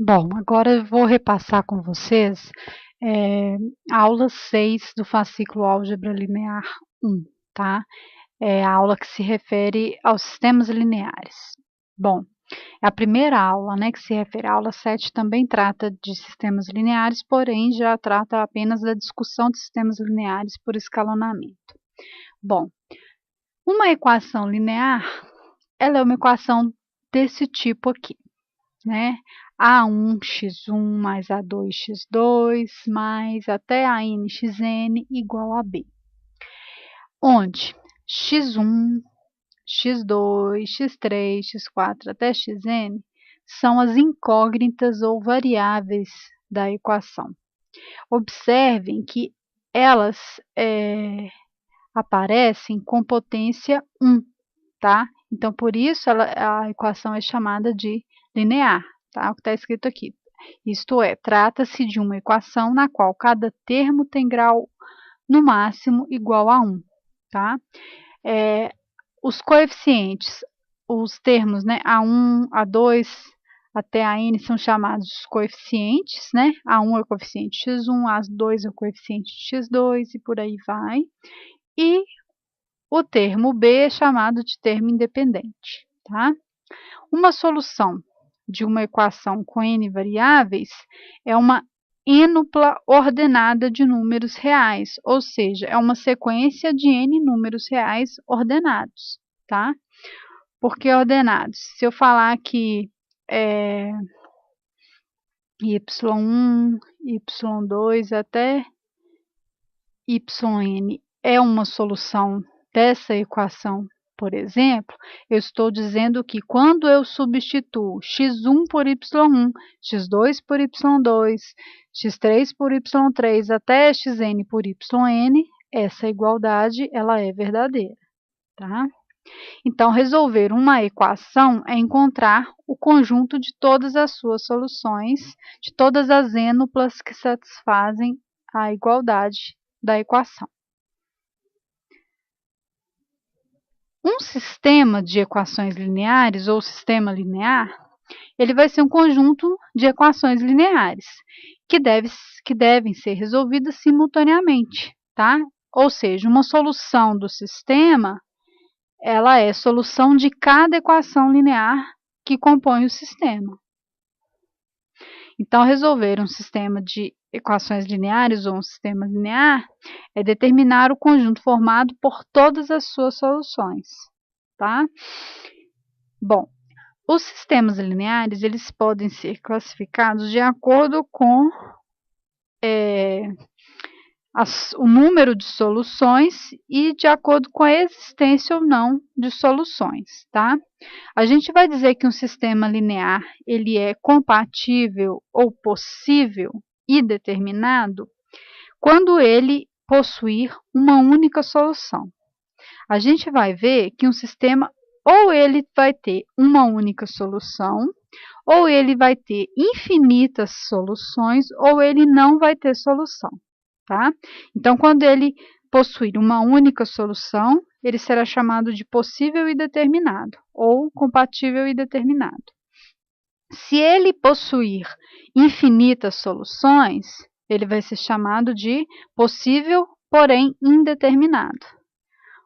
Bom, agora eu vou repassar com vocês a aula 6 do fascículo Álgebra Linear 1, tá? É a aula que se refere aos sistemas lineares. Bom, é a primeira aula, né, que se refere à aula 7, também trata de sistemas lineares, porém já trata apenas da discussão de sistemas lineares por escalonamento. Bom, uma equação linear, ela é uma equação desse tipo aqui, né? A1x1 mais A2x2 mais até a nxn igual a B, onde x1, x2, x3, x4 até xn são as incógnitas ou variáveis da equação. Observem que elas aparecem com potência 1, tá? Então, por isso a equação é chamada de linear, tá? O que está escrito aqui. Isto é, trata-se de uma equação na qual cada termo tem grau no máximo igual a 1, tá? Os coeficientes, os termos, né, A1, A2 até a n são chamados coeficientes, né? A1 é o coeficiente x1, A2 é o coeficiente x2 e por aí vai. E o termo B é chamado de termo independente, tá? Uma solução de uma equação com n variáveis é uma ênupla ordenada de números reais, ou seja, é uma sequência de n números reais ordenados, tá? Por que ordenados? Se eu falar que y1, y2 até yn é uma solução dessa equação, por exemplo, eu estou dizendo que quando eu substituo x1 por y1, x2 por y2, x3 por y3 até xn por yn, essa igualdade ela é verdadeira, tá? Então, resolver uma equação é encontrar o conjunto de todas as suas soluções, de todas as ênuplas que satisfazem a igualdade da equação. Um sistema de equações lineares ou sistema linear, ele vai ser um conjunto de equações lineares que devem ser resolvidas simultaneamente, tá? Ou seja, uma solução do sistema, ela é solução de cada equação linear que compõe o sistema. Então, resolver um sistema de equações lineares ou um sistema linear é determinar o conjunto formado por todas as suas soluções, tá? Bom, os sistemas lineares, eles podem ser classificados de acordo com o número de soluções e de acordo com a existência ou não de soluções, tá? A gente vai dizer que um sistema linear, ele é compatível ou possível e determinado quando ele possuir uma única solução. A gente vai ver que um sistema ou ele vai ter uma única solução, ou ele vai ter infinitas soluções, ou ele não vai ter solução, tá? Então, quando ele possuir uma única solução, ele será chamado de possível e determinado, ou compatível e determinado. Se ele possuir infinitas soluções, ele vai ser chamado de possível, porém indeterminado,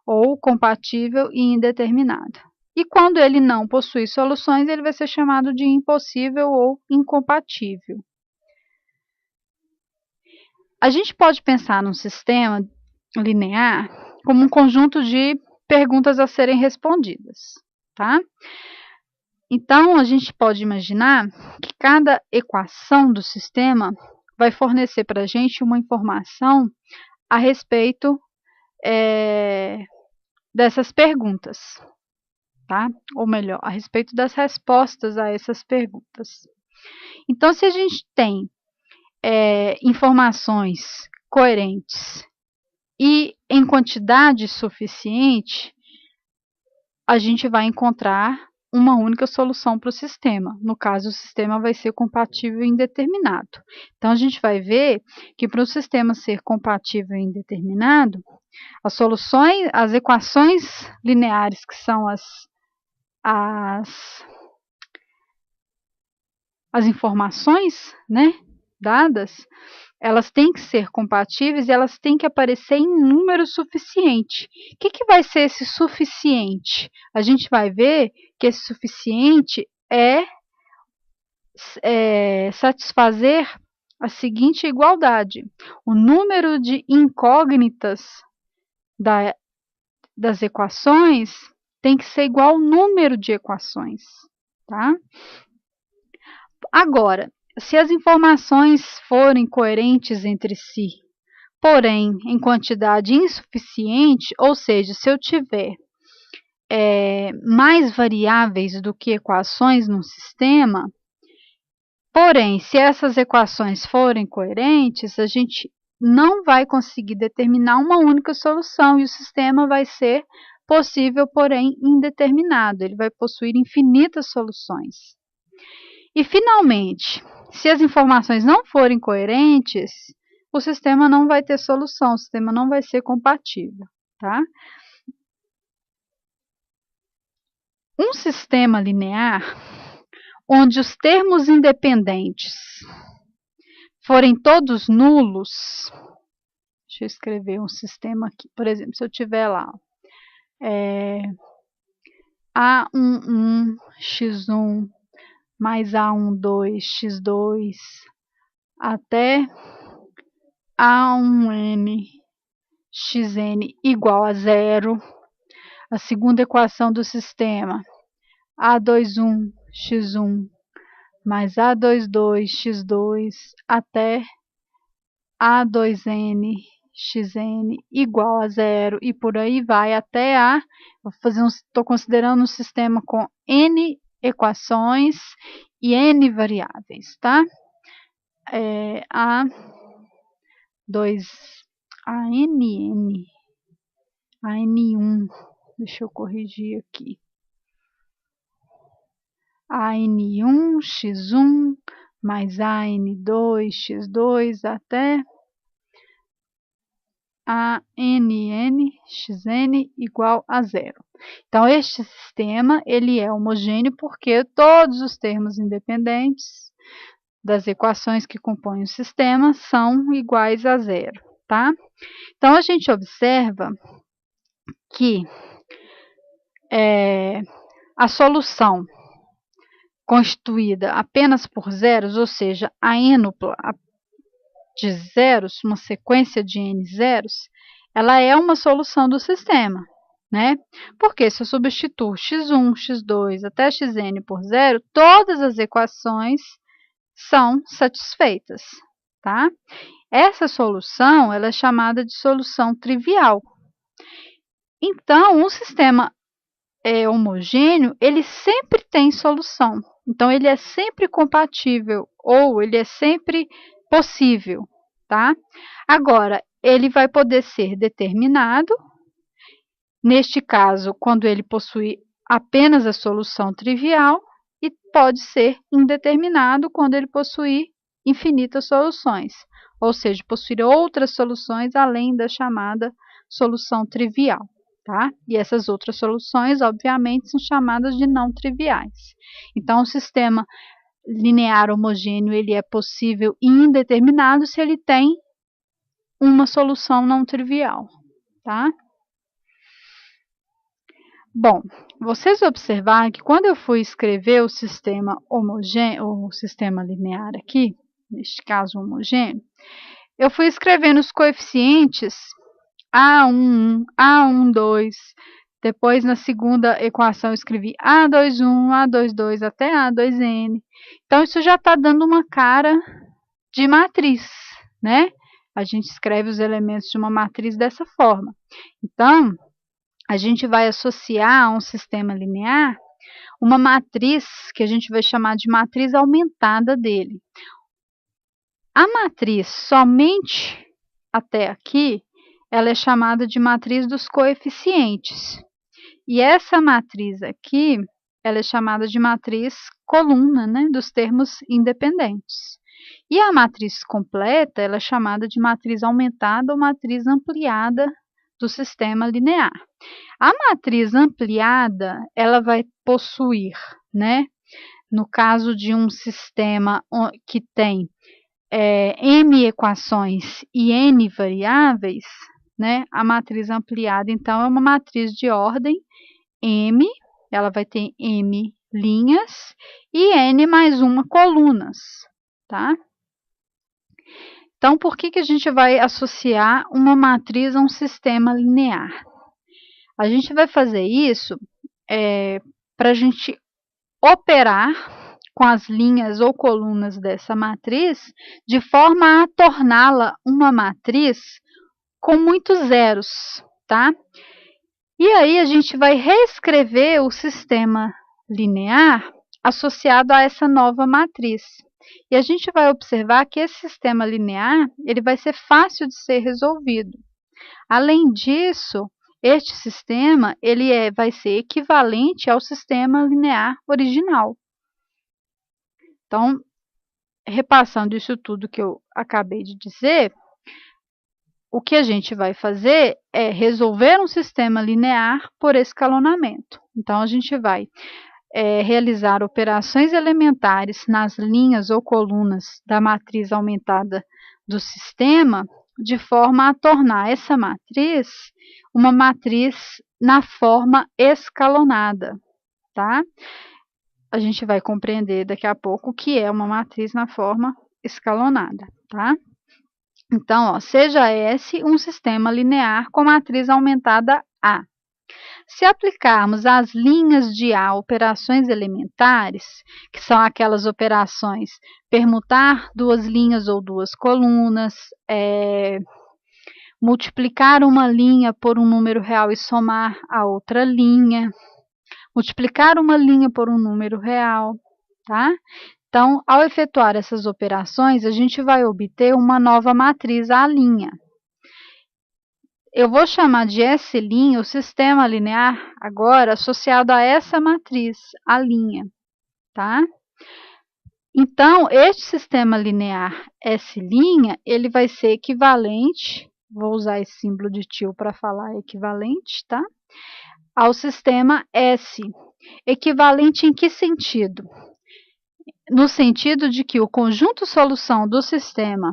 ou compatível e indeterminado. E quando ele não possui soluções, ele vai ser chamado de impossível ou incompatível. A gente pode pensar num sistema linear como um conjunto de perguntas a serem respondidas, tá? Então, a gente pode imaginar que cada equação do sistema vai fornecer para a gente uma informação a respeito dessas perguntas, tá? Ou melhor, a respeito das respostas a essas perguntas. Então, se a gente tem informações coerentes e em quantidade suficiente, a gente vai encontrar uma única solução para o sistema. No caso, o sistema vai ser compatível e indeterminado. Então, a gente vai ver que para o sistema ser compatível e indeterminado, as equações lineares, que são as as informações, né, dadas, elas têm que ser compatíveis e elas têm que aparecer em número suficiente. O que vai ser esse suficiente? A gente vai ver que esse suficiente é satisfazer a seguinte igualdade: o número de incógnitas das equações tem que ser igual ao número de equações, tá? Agora, se as informações forem coerentes entre si, porém em quantidade insuficiente, ou seja, se eu tiver mais variáveis do que equações no sistema, porém, se essas equações forem coerentes, a gente não vai conseguir determinar uma única solução e o sistema vai ser possível, porém indeterminado. Ele vai possuir infinitas soluções. E, finalmente, se as informações não forem coerentes, o sistema não vai ter solução, o sistema não vai ser compatível, tá? Um sistema linear, onde os termos independentes forem todos nulos, deixa eu escrever um sistema aqui, por exemplo, se eu tiver lá, A11, x1, mais A12, x2, até A1n, xn igual a zero. A segunda equação do sistema, A21, x1, mais A22, x2, até A2n, xn igual a zero, e por aí vai até estou considerando um sistema com n equações e n variáveis, tá? AN1, deixa eu corrigir aqui. AN1, x1, mais AN2, x2, até ANN, xn igual a zero. Então, este sistema ele é homogêneo porque todos os termos independentes das equações que compõem o sistema são iguais a zero, tá? Então, a gente observa que a solução constituída apenas por zeros, ou seja, a ênupla de zeros, uma sequência de n zeros, ela é uma solução do sistema, né? Porque se eu substituo x1, x2 até xn por zero, todas as equações são satisfeitas, tá? Essa solução ela é chamada de solução trivial. Então, um sistema homogêneo, ele sempre tem solução. Então, ele é sempre compatível ou ele é sempre possível, tá? Agora, ele vai poder ser determinado, neste caso, quando ele possui apenas a solução trivial, e pode ser indeterminado quando ele possuir infinitas soluções, ou seja, possuir outras soluções além da chamada solução trivial, tá? E essas outras soluções, obviamente, são chamadas de não triviais. Então, o sistema linear homogêneo ele é possível e indeterminado se ele tem uma solução não trivial, tá? Bom, vocês observaram que quando eu fui escrever o sistema homogêneo, o sistema linear aqui, neste caso homogêneo, eu fui escrevendo os coeficientes A11, A12, depois na segunda equação eu escrevi A21, A22 até A2n. Então, isso já está dando uma cara de matriz, né? A gente escreve os elementos de uma matriz dessa forma. Então, a gente vai associar a um sistema linear uma matriz que a gente vai chamar de matriz aumentada dele. A matriz somente até aqui, ela é chamada de matriz dos coeficientes. E essa matriz aqui, ela é chamada de matriz coluna, né, dos termos independentes. E a matriz completa, ela é chamada de matriz aumentada ou matriz ampliada do sistema linear. A matriz ampliada, ela vai possuir, né, no caso de um sistema que tem m equações e n variáveis, né, a matriz ampliada, então, é uma matriz de ordem m, ela vai ter m linhas e n mais uma colunas, tá? Então, por que a gente vai associar uma matriz a um sistema linear? A gente vai fazer isso para a gente operar com as linhas ou colunas dessa matriz de forma a torná-la uma matriz com muitos zeros, tá? E aí a gente vai reescrever o sistema linear associado a essa nova matriz. E a gente vai observar que esse sistema linear ele vai ser fácil de ser resolvido. Além disso, este sistema ele vai ser equivalente ao sistema linear original. Então, repassando isso tudo que eu acabei de dizer, o que a gente vai fazer é resolver um sistema linear por escalonamento. Então, a gente vai realizar operações elementares nas linhas ou colunas da matriz aumentada do sistema, de forma a tornar essa matriz uma matriz na forma escalonada, tá? A gente vai compreender daqui a pouco o que é uma matriz na forma escalonada, tá? Então, ó, seja S um sistema linear com matriz aumentada A. Se aplicarmos às linhas de A operações elementares, que são aquelas operações permutar duas linhas ou duas colunas, multiplicar uma linha por um número real e somar a outra linha, multiplicar uma linha por um número real, tá? Então, ao efetuar essas operações, a gente vai obter uma nova matriz A'. Eu vou chamar de S' o sistema linear agora associado a essa matriz, A', tá? Então, este sistema linear S', ele vai ser equivalente, vou usar esse símbolo de tio para falar equivalente, tá? Ao sistema S. Equivalente em que sentido? No sentido de que o conjunto solução do sistema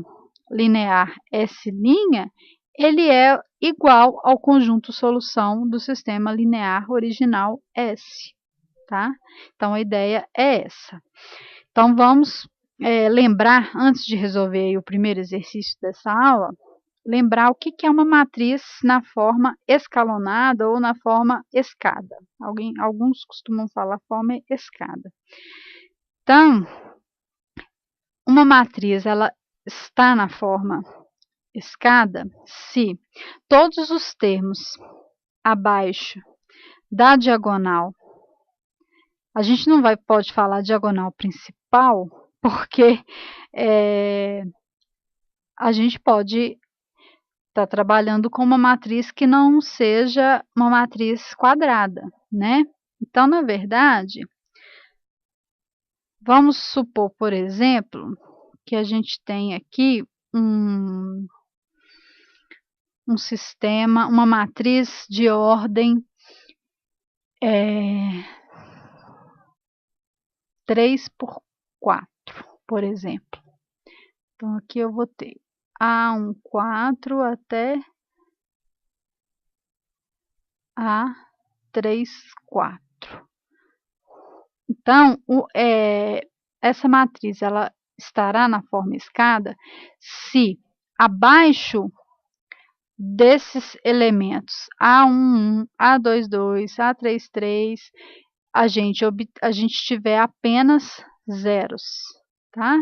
linear S', ele é igual ao conjunto solução do sistema linear original S, tá? Então, a ideia é essa. Então, vamos lembrar, antes de resolver o primeiro exercício dessa aula, lembrar o que é uma matriz na forma escalonada ou na forma escada. Alguns costumam falar forma escada. Então, uma matriz, ela está na forma escada se todos os termos abaixo da diagonal, a gente não pode falar diagonal principal, porque a gente pode estar trabalhando com uma matriz que não seja uma matriz quadrada, né? Então, na verdade, vamos supor, por exemplo, que a gente tem aqui um sistema, uma matriz de ordem 3 por 4, por exemplo. Então, aqui eu vou ter A14 até A34. Então, essa matriz ela estará na forma escada se abaixo desses elementos A11, A22, A33, a gente tiver apenas zeros, tá?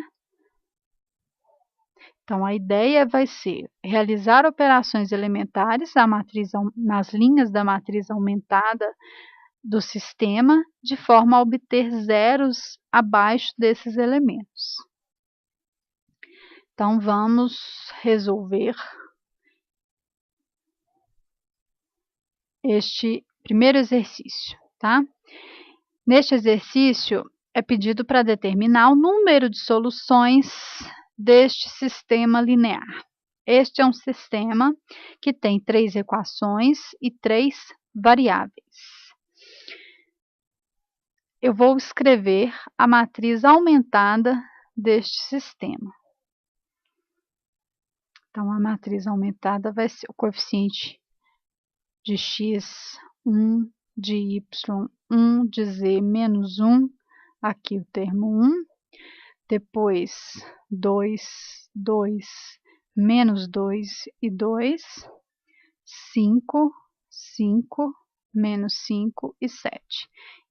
Então, a ideia vai ser realizar operações elementares nas linhas da matriz aumentada do sistema, de forma a obter zeros abaixo desses elementos. Então, vamos resolver este primeiro exercício, tá? Neste exercício, é pedido para determinar o número de soluções deste sistema linear. Este é um sistema que tem 3 equações e 3 variáveis. eu vou escrever a matriz aumentada deste sistema. Então, a matriz aumentada vai ser o coeficiente de x, 1, de y, 1, de z, menos 1, aqui o termo 1, depois 2, 2, menos 2 e 2, 5, 5, menos 5 e 7.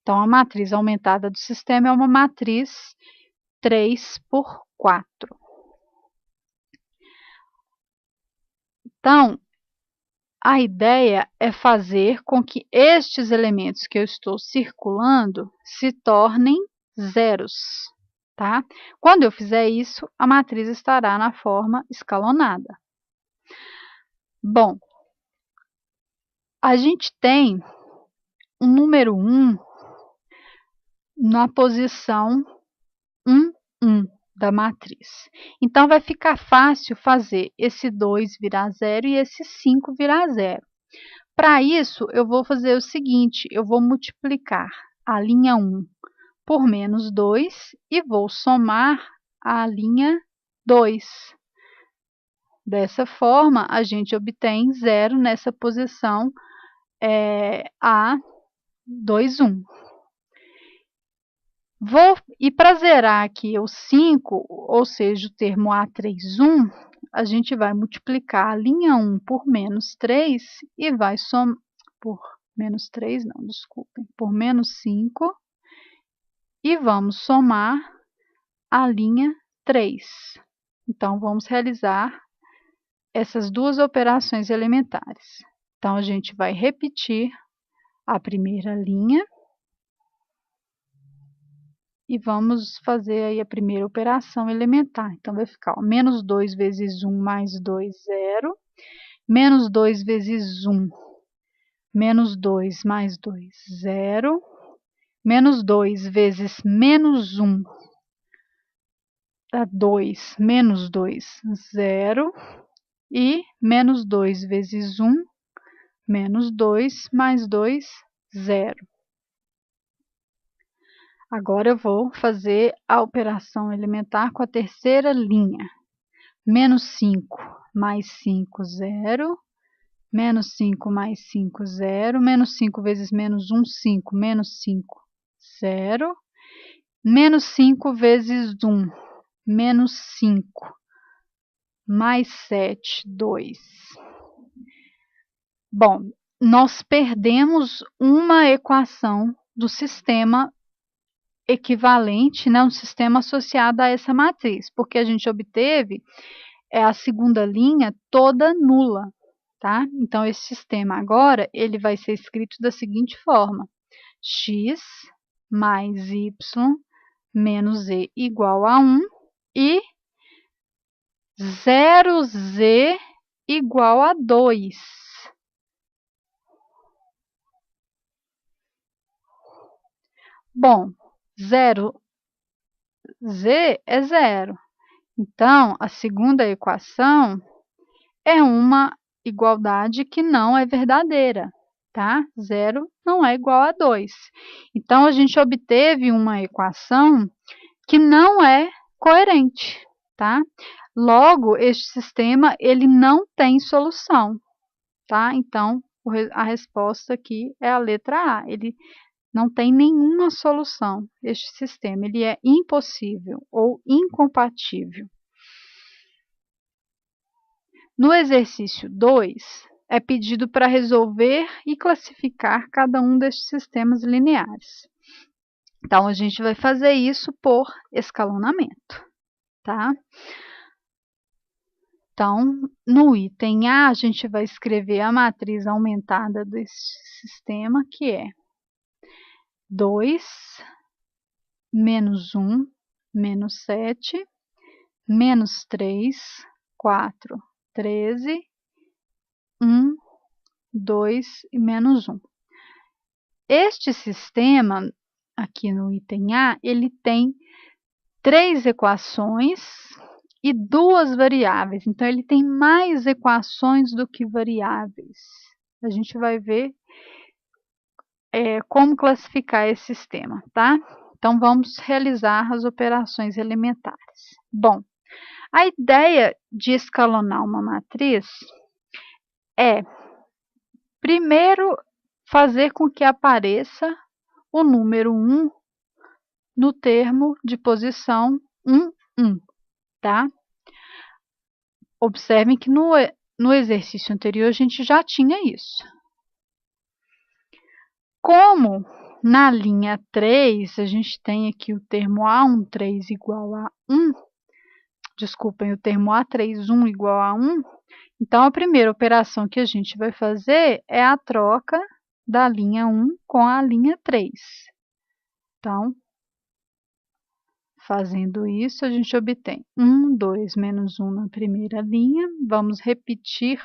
Então, a matriz aumentada do sistema é uma matriz 3 por 4. Então, a ideia é fazer com que estes elementos que eu estou circulando se tornem zeros, tá? Quando eu fizer isso, a matriz estará na forma escalonada. Bom, a gente tem o número 1 na posição 1, 1 da matriz. Então, vai ficar fácil fazer esse 2 virar 0 e esse 5 virar 0. Para isso, eu vou fazer o seguinte, eu vou multiplicar a linha 1 por menos 2 e vou somar a linha 2. Dessa forma, a gente obtém 0 nessa posição A2, 1. E para zerar aqui o 5, ou seja, o termo A3, 1, a gente vai multiplicar a linha 1 por menos 3 e vai somar, por menos 3 não, desculpem, por menos 5 e vamos somar a linha 3. Então, vamos realizar essas duas operações elementares. Então, a gente vai repetir a primeira linha e vamos fazer aí a primeira operação elementar. Então, vai ficar ó, menos 2 vezes 1 mais 2, 0. Menos 2 vezes 1, menos 2 mais 2, 0. Menos 2 vezes menos 1, dá 2, menos 2, 0. E menos 2 vezes 1, menos 2 mais 2, 0. Agora eu vou fazer a operação elementar com a terceira linha. Menos 5 mais 5, 0. Menos 5 mais 5, 0. Menos 5 vezes menos 1, 5. Menos 5, 0. Menos 5 vezes 1, menos 5. Mais 7, 2. Bom, nós perdemos uma equação do sistema equivalente, né, um sistema associado a essa matriz, porque a gente obteve a segunda linha toda nula, tá? Então, esse sistema agora, ele vai ser escrito da seguinte forma: x mais y menos z igual a 1 e 0z igual a 2. Bom, 0z é 0. Então, a segunda equação é uma igualdade que não é verdadeira, tá? 0 não é igual a 2. Então, a gente obteve uma equação que não é coerente, tá? Logo, este sistema, ele não tem solução, tá? Então, a resposta aqui é a letra A. Ele não tem nenhuma solução, este sistema. Ele é impossível ou incompatível. No exercício 2, é pedido para resolver e classificar cada um destes sistemas lineares. Então, a gente vai fazer isso por escalonamento, tá? Então, no item A, a gente vai escrever a matriz aumentada desse sistema, que é 2, menos 1, menos 7, menos 3, 4, 13, 1, 2 e menos 1. Este sistema, aqui no item A, ele tem 3 equações e 2 variáveis. Então, ele tem mais equações do que variáveis. A gente vai ver como classificar esse sistema, tá? Então, vamos realizar as operações elementares. Bom, a ideia de escalonar uma matriz é, primeiro, fazer com que apareça o número 1 no termo de posição 1, 1, tá? Observem que no exercício anterior a gente já tinha isso. Como na linha 3 a gente tem aqui o termo A13 igual a 1, desculpem, o termo A31 igual a 1, então a primeira operação que a gente vai fazer é a troca da linha 1 com a linha 3. Então, fazendo isso, a gente obtém 1, 2, menos 1 na primeira linha. Vamos repetir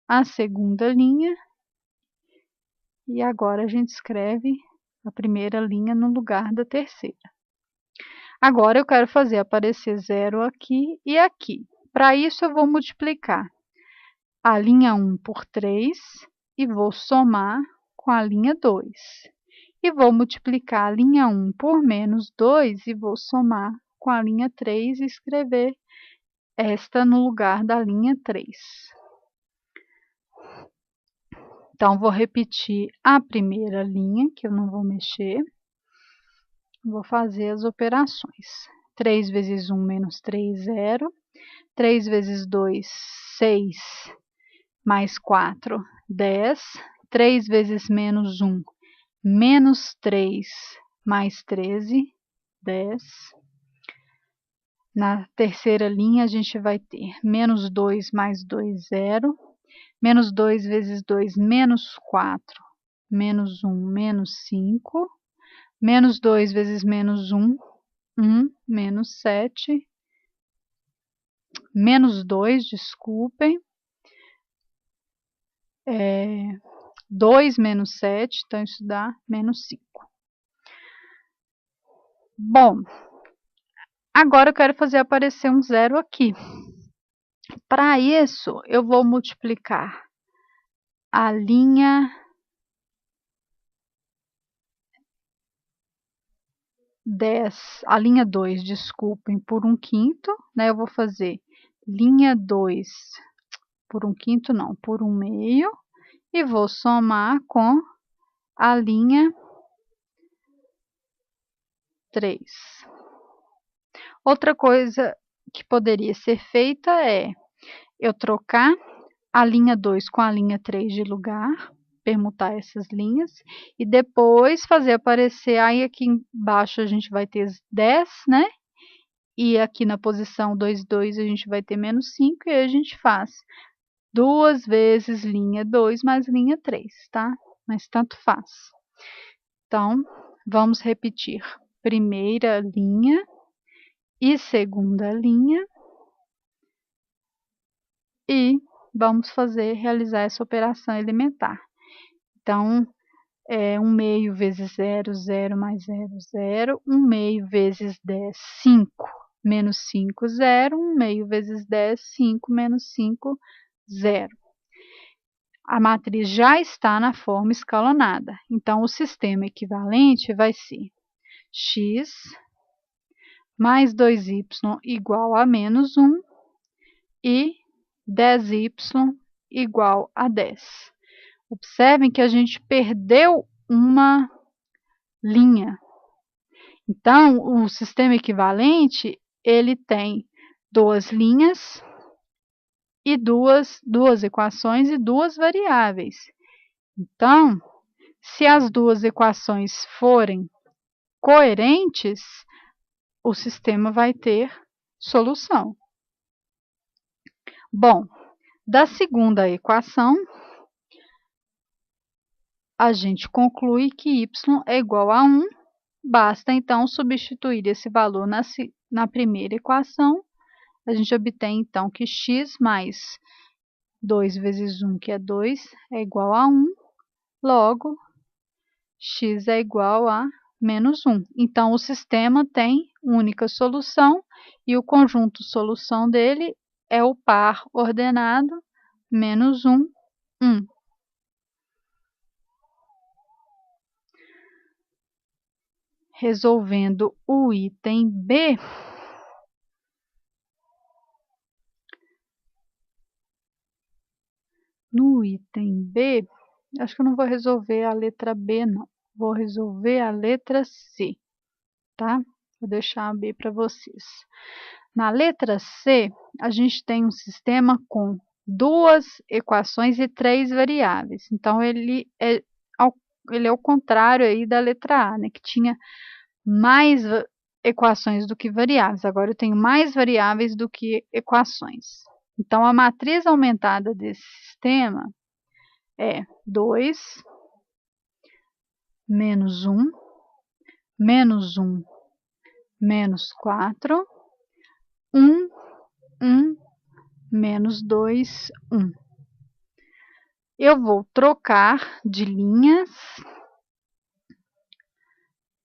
a segunda linha. E agora a gente escreve a primeira linha no lugar da terceira. Agora eu quero fazer aparecer 0 aqui e aqui. Para isso, eu vou multiplicar a linha 1 por 3 e vou somar com a linha 2. E vou multiplicar a linha 1 por menos 2 e vou somar com a linha 3 e escrever esta no lugar da linha 3. Então, vou repetir a primeira linha, que eu não vou mexer. Vou fazer as operações. 3 vezes 1 menos 3, 0. 3 vezes 2, 6. Mais 4, 10. 3 vezes menos 1, menos 3, mais 13, 10. Na terceira linha, a gente vai ter menos 2 mais 2, 0. Menos 2 vezes 2, menos 4. Menos 1, menos 5. Menos 2 vezes menos 1, 1. Menos 7. Menos 2, desculpem. 2 menos 7, então isso dá menos 5. Bom, agora eu quero fazer aparecer um 0 aqui. Para isso, eu vou multiplicar a linha 10, a linha 2, desculpem, por 1/5, né? Eu vou fazer linha 2 por 1/5, não, por 1/2, e vou somar com a linha 3. Outra coisa que poderia ser feita é eu trocar a linha 2 com a linha 3 de lugar, permutar essas linhas, e depois fazer aparecer, aí aqui embaixo a gente vai ter 10, né? E aqui na posição 2, 2 a gente vai ter menos 5, e aí a gente faz 2 vezes linha 2 mais linha 3, tá? Mas tanto faz. Então, vamos repetir primeira linha e segunda linha. E vamos realizar essa operação elementar. Então, 1/2 vezes 0, 0 mais 0, 0. 1/2 vezes 10, 5. Menos 5, 0. 1/2 vezes 10, 5. Menos 5, 0. A matriz já está na forma escalonada. Então, o sistema equivalente vai ser x mais 2y igual a menos 1 e 10y igual a 10. Observem que a gente perdeu uma linha. Então, o sistema equivalente, ele tem 2 linhas e duas equações e 2 variáveis. Então, se as duas equações forem coerentes, o sistema vai ter solução. Bom, da segunda equação, a gente conclui que y é igual a 1. Basta, então, substituir esse valor na primeira equação. A gente obtém, então, que x mais 2 vezes 1, que é 2, é igual a 1. Logo, x é igual a menos 1. Então, o sistema tem única solução e o conjunto solução dele é o par ordenado menos 1, 1. resolvendo o item B, no item B, acho que eu não vou resolver a letra B, não. Vou resolver a letra C, tá? Vou deixar a B para vocês. Na letra C, a gente tem um sistema com 2 equações e 3 variáveis. Então, ele é o contrário aí da letra A, né? Que tinha mais equações do que variáveis. Agora, eu tenho mais variáveis do que equações. Então, a matriz aumentada desse sistema é 2, menos 1, menos 1, menos 4, 1, 1, menos 2, 1. Eu vou trocar de linhas,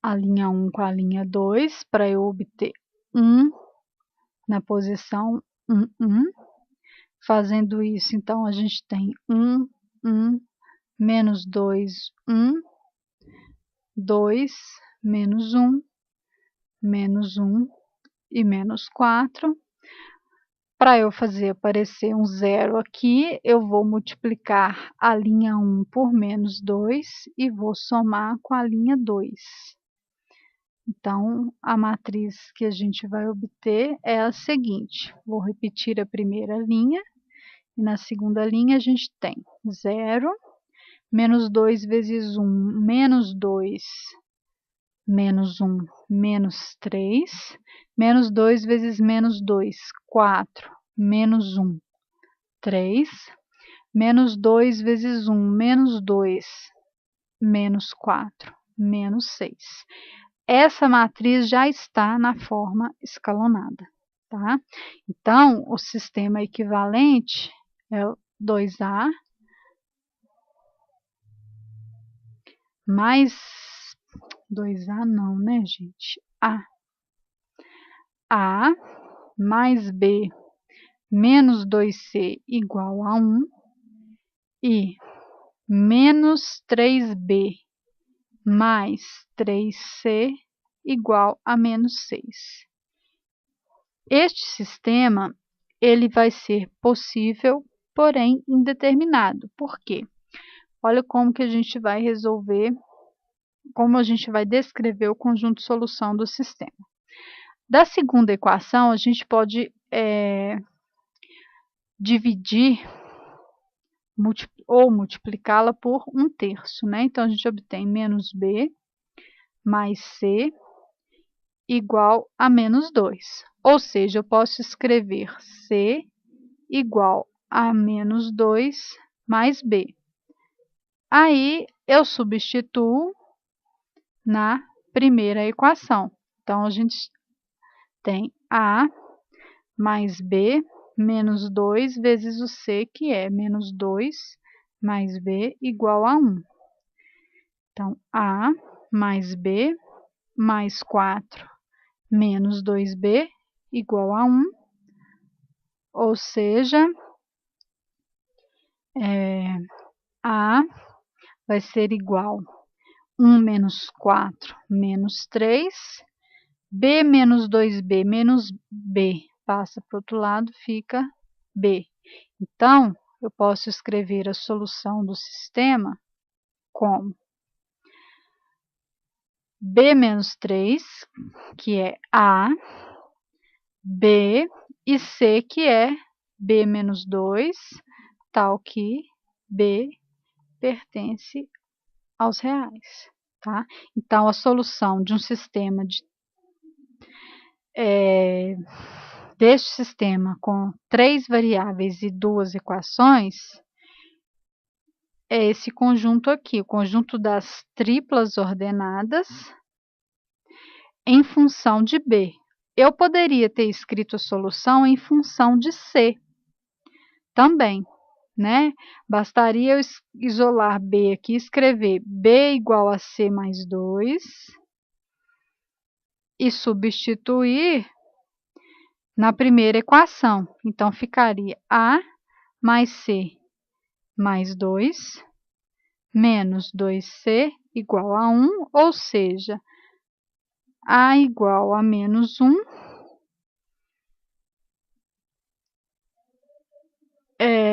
a linha 1 com a linha 2, para eu obter 1 na posição 1, 1. Fazendo isso, então, a gente tem 1, 1, menos 2, 1, 2, menos 1, menos 1 e menos 4. Para eu fazer aparecer um zero aqui, eu vou multiplicar a linha 1 por menos 2 e vou somar com a linha 2. Então, a matriz que a gente vai obter é a seguinte. Vou repetir a primeira linha. E na segunda linha, a gente tem 0, menos 2 vezes 1, menos 2, menos 1, menos 3, menos 2 vezes menos 2, 4, menos 1, 3, menos 2 vezes 1, menos 2, menos 4, menos 6. Essa matriz já está na forma escalonada, tá? Então, o sistema equivalente é o 2A mais 2A não, né, gente? A mais B menos 2C igual a 1 e menos 3B mais 3C igual a menos 6. Este sistema, ele vai ser possível, porém indeterminado. Por quê? Olha como que a gente vai resolver, como a gente vai descrever o conjunto de solução do sistema. Da segunda equação, a gente pode dividir ou multiplicá-la por 1/3, né? Então, a gente obtém menos B mais C igual a menos 2. Ou seja, eu posso escrever C igual a menos 2 mais B. Aí, eu substituo na primeira equação. Então, a gente tem A mais B menos 2 vezes o C, que é menos 2 mais B igual a 1. Então, A mais B mais 4 menos 2B igual a 1. Ou seja, A vai ser igual a 1 menos 4 menos 3. B menos 2B menos B passa para o outro lado, fica B. Então, eu posso escrever a solução do sistema como B menos 3, que é A, B e C, que é B menos 2, tal que B pertence aos reais, tá? Então, a solução de um sistema deste sistema com 3 variáveis e 2 equações é esse conjunto aqui, o conjunto das triplas ordenadas em função de B. Eu poderia ter escrito a solução em função de C também, né? Bastaria eu isolar B aqui, escrever B igual a C mais 2 e substituir na primeira equação. Então, ficaria A mais C mais 2 menos 2C igual a 1, ou seja, A igual a menos 1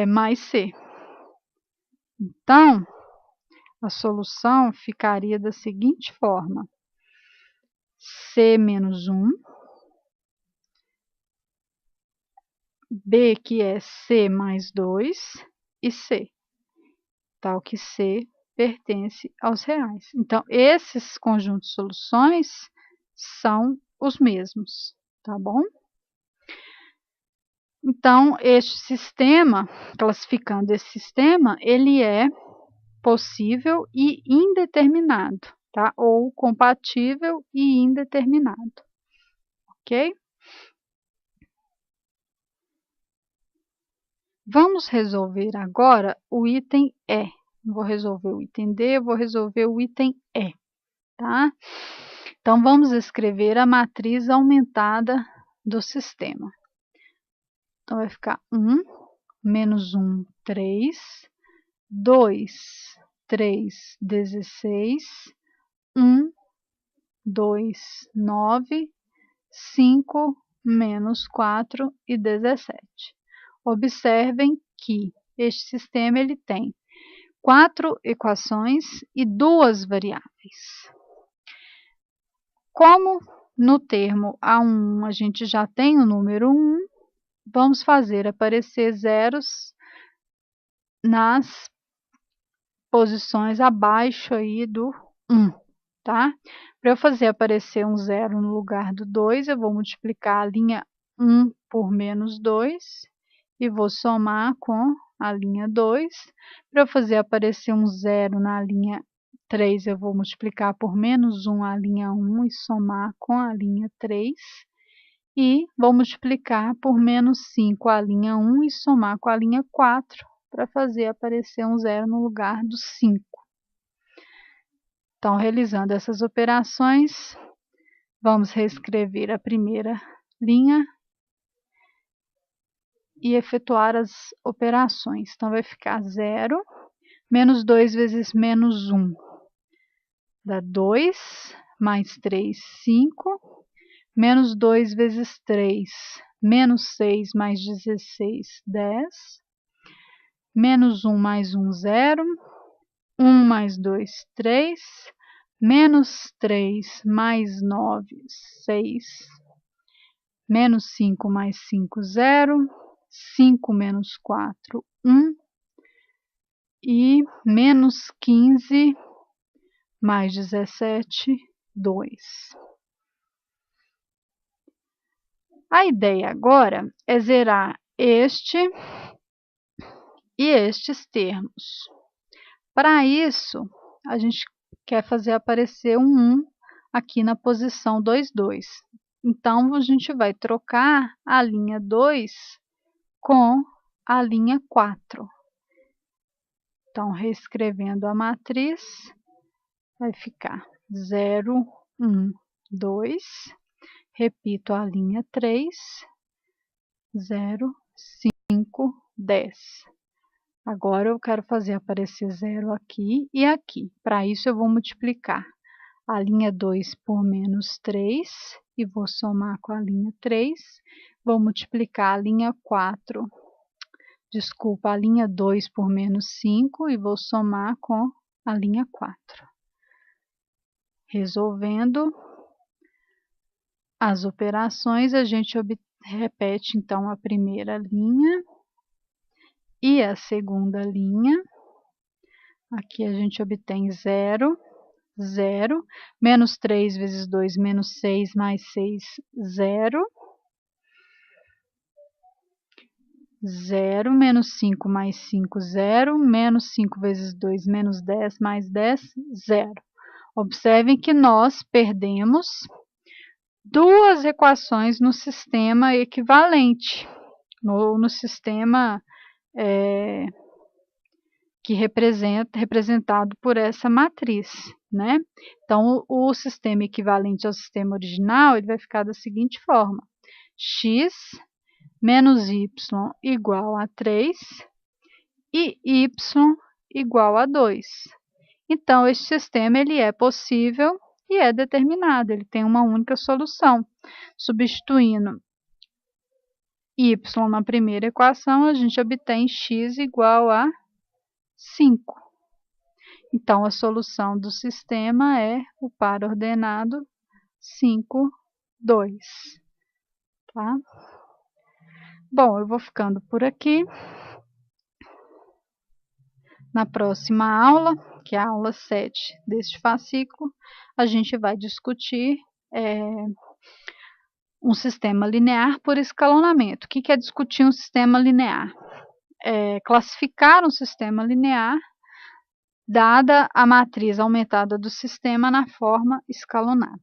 mais C. Então, a solução ficaria da seguinte forma: C menos 1, B, que é C mais 2, e C, tal que C pertence aos reais. Então, esses conjuntos de soluções são os mesmos, tá bom? Então, este sistema, classificando esse sistema, ele é possível e indeterminado, tá? Ou compatível e indeterminado, ok? Vamos resolver agora o item E. Vou resolver o item D, vou resolver o item E, tá? Então, vamos escrever a matriz aumentada do sistema. Então, vai ficar 1, menos 1, 3, 2, 3, 16, 1, 2, 9, 5, menos 4 e 17. Observem que este sistema ele tem 4 equações e 2 variáveis. Como no termo A1 a gente já tem o número 1, vamos fazer aparecer zeros nas posições abaixo aí do 1, tá? Para eu fazer aparecer um zero no lugar do 2, eu vou multiplicar a linha 1 por menos 2 e vou somar com a linha 2. Para eu fazer aparecer um zero na linha 3, eu vou multiplicar por menos 1 a linha 1 e somar com a linha 3. E vou multiplicar por menos 5 a linha 1 e somar com a linha 4 para fazer aparecer um zero no lugar do 5. Então, realizando essas operações, vamos reescrever a primeira linha e efetuar as operações. Então, vai ficar 0, menos 2 vezes menos 1, dá 2, mais 3, 5, menos 2 vezes 3, menos 6 mais 16, 10, menos 1 mais 1, 0, 1 mais 2, 3, menos 3 mais 9, 6, menos 5 mais 5, 0, 5 menos 4, 1, e menos 15 mais 17, 2. A ideia agora é zerar este e estes termos. Para isso, a gente quer fazer aparecer um 1 aqui na posição 2, 2. Então, a gente vai trocar a linha 2 com a linha 4. Então, reescrevendo a matriz, vai ficar 0, 1, 2. Repito a linha 3, 0, 5, 10. Agora, eu quero fazer aparecer 0 aqui e aqui. Para isso, eu vou multiplicar a linha 2 por menos 3 e vou somar com a linha 3. Vou multiplicar a linha 4, a linha 2 por menos 5 e vou somar com a linha 4. Resolvendo as operações, a gente repete então a primeira linha e a segunda linha. Aqui a gente obtém 0, 0, menos 3 vezes 2, menos 6, mais 6, 0. 0, menos 5 mais 5, 0, menos 5 vezes 2, menos 10, mais 10, 0. Observem que nós perdemos duas equações no sistema equivalente, no sistema que representado por essa matriz, né? Então, o sistema equivalente ao sistema original, ele vai ficar da seguinte forma: x menos y igual a 3 e y igual a 2. Então, este sistema ele é possível e é determinado, ele tem uma única solução. Substituindo y na primeira equação, a gente obtém x igual a 5. Então, a solução do sistema é o par ordenado 5, 2. Tá? Bom, eu vou ficando por aqui. Na próxima aula, que é a aula 7 deste fascículo, a gente vai discutir um sistema linear por escalonamento. O que é discutir um sistema linear? Classificar um sistema linear dada a matriz aumentada do sistema na forma escalonada.